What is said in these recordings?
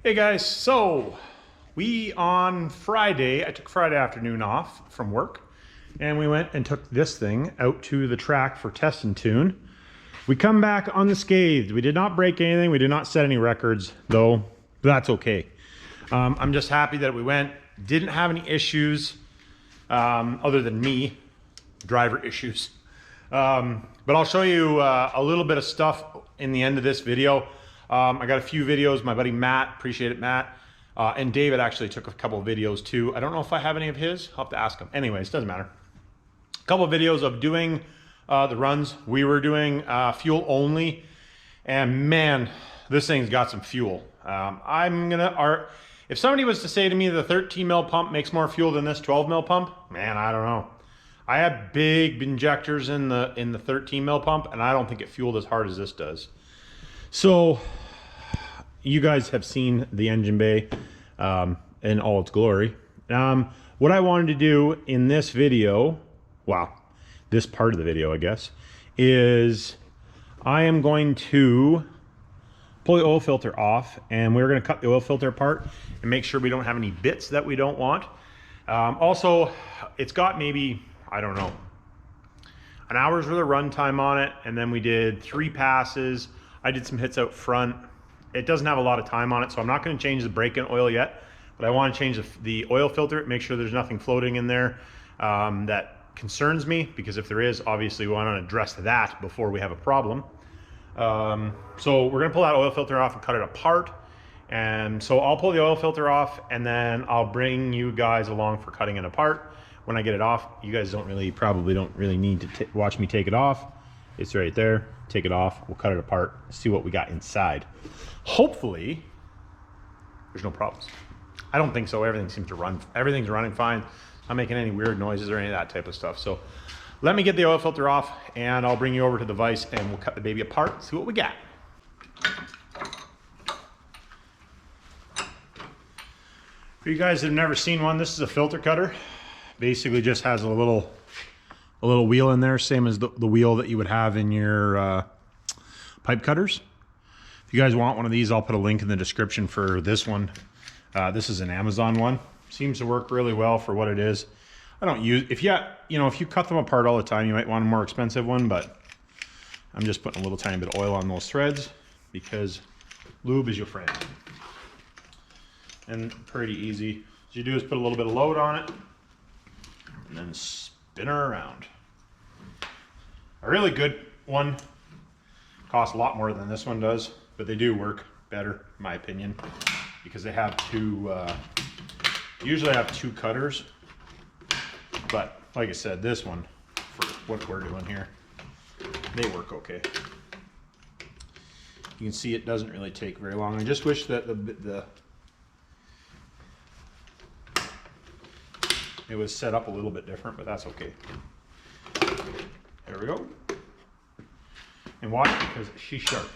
Hey guys, so on Friday, I took Friday afternoon off from work and we went and took this thing out to the track for test and tune. We come back unscathed. We did not break anything. We did not set any records though, but that's okay. I'm just happy that we went, didn't have any issues other than me, driver issues. But I'll show you a little bit of stuff in the end of this video. I got a few videos. My buddy Matt, appreciate it, Matt. And David actually took a couple of videos too. I don't know if I have any of his. I'll have to ask him. Anyways, doesn't matter. A couple of videos of doing the runs. We were doing fuel only. And man, this thing's got some fuel. If somebody was to say to me the 13 mil pump makes more fuel than this 12 mil pump, man, I don't know. I had big injectors in the 13 mil pump, and I don't think it fueled as hard as this does. So you guys have seen the engine bay in all its glory. What I wanted to do in this video, wow, this part of the video, I guess, is I am going to pull the oil filter off, and we're going to cut the oil filter apart and make sure we don't have any bits that we don't want. Also, it's got maybe, I don't know, an hour's worth of run time on it, and then we did 3 passes. I did some hits out front. It doesn't have a lot of time on it, so I'm not going to change the break-in oil yet, but I want to change the oil filter, make sure there's nothing floating in there that concerns me, because if there is, obviously we want to address that before we have a problem. So we're going to pull that oil filter off and cut it apart. And so I'll pull the oil filter off, and then I'll bring you guys along for cutting it apart. When I get it off, you guys probably don't really need to watch me take it off. It's right there. Take it off. We'll cut it apart. See what we got inside. Hopefully, there's no problems. I don't think so. Everything seems to run. Everything's running fine. Not making any weird noises or any of that type of stuff. So let me get the oil filter off, and I'll bring you over to the vise, and we'll cut the baby apart. See what we got. For you guys that have never seen one, this is a filter cutter. Basically, just has a little wheel in there, same as the wheel that you would have in your pipe cutters. If you guys want one of these, I'll put a link in the description for this one. This is an Amazon one. Seems to work really well for what it is. I don't use, if you cut them apart all the time, you might want a more expensive one, but I'm just putting a little tiny bit of oil on those threads because lube is your friend. And pretty easy. What you do is put a little bit of load on it and then spin her around. A really good one costs a lot more than this one does, but they do work better, in my opinion, because they have usually have 2 cutters. But like I said, this one, for what we're doing here, they work okay. You can see it doesn't really take very long. I just wish that it was set up a little bit different, but that's okay. There we go. And watch, because she's sharp.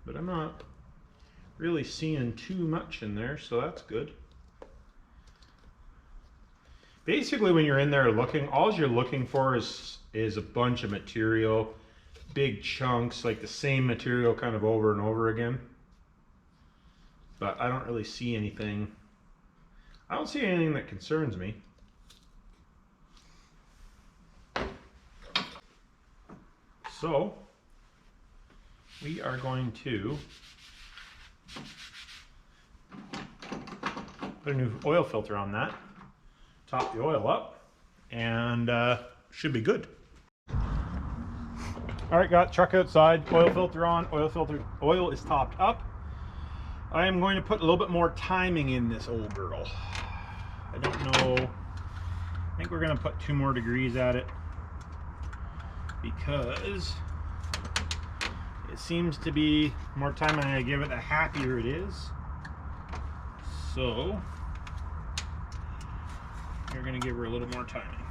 But I'm not really seeing too much in there, so that's good. Basically, when you're in there looking, all you're looking for is a bunch of material, big chunks, like the same material kind of over and over again. But I don't really see anything. I don't see anything that concerns me. So we are going to put a new oil filter on that, top the oil up, and should be good. All right, got truck outside, oil filter on, oil is topped up. I am going to put a little bit more timing in this old girl. I don't know, I think we're gonna put 2 more degrees at it because it seems to be more time I give it, the happier it is. So you're going to give her a little more timing.